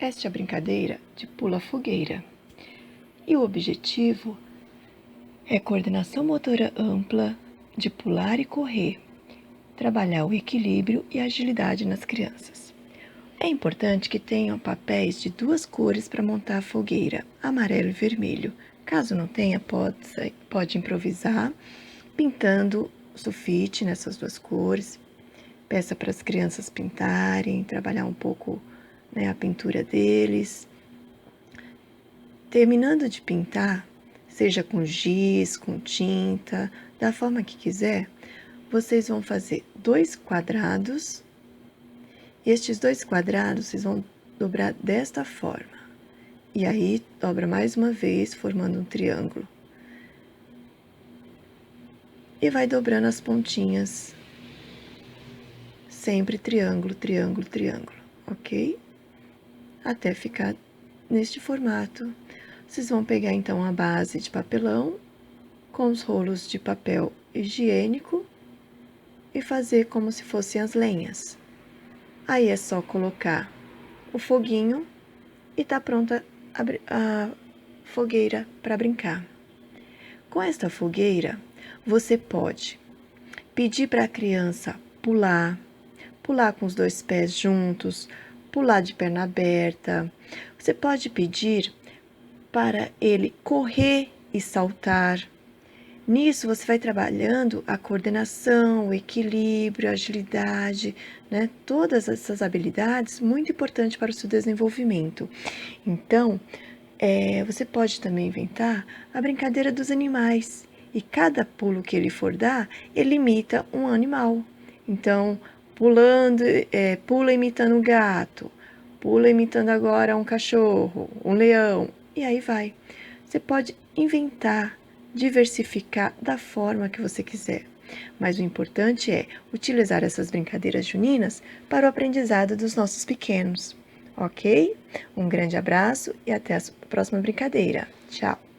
Esta é a brincadeira de pula-fogueira. E o objetivo é coordenação motora ampla, de pular e correr, trabalhar o equilíbrio e agilidade nas crianças. É importante que tenham papéis de 2 cores para montar a fogueira, amarelo e vermelho. Caso não tenha, pode improvisar, pintando o sulfite nessas 2 cores. Peça para as crianças pintarem, trabalhar um pouco, a pintura deles. Terminando de pintar, seja com giz, com tinta, da forma que quiser, vocês vão fazer 2 quadrados. E estes 2 quadrados vocês vão dobrar desta forma. E aí, dobra mais uma vez, formando um triângulo. E vai dobrando as pontinhas. Sempre triângulo, triângulo, triângulo, ok? Até ficar neste formato. Vocês vão pegar, então, a base de papelão com os rolos de papel higiênico e fazer como se fossem as lenhas. Aí é só colocar o foguinho e tá pronta a fogueira para brincar. Com esta fogueira, você pode pedir para a criança pular com os 2 pés juntos, pular de perna aberta. Você pode pedir para ele correr e saltar. Nisso, você vai trabalhando a coordenação, o equilíbrio, a agilidade, Todas essas habilidades muito importantes para o seu desenvolvimento. Então, você pode também inventar a brincadeira dos animais. E cada pulo que ele for dar, ele imita um animal. Então, pula imitando um gato, pula imitando agora um cachorro, um leão, e aí vai. Você pode inventar, diversificar da forma que você quiser. Mas o importante é utilizar essas brincadeiras juninas para o aprendizado dos nossos pequenos, ok? Um grande abraço e até a próxima brincadeira. Tchau!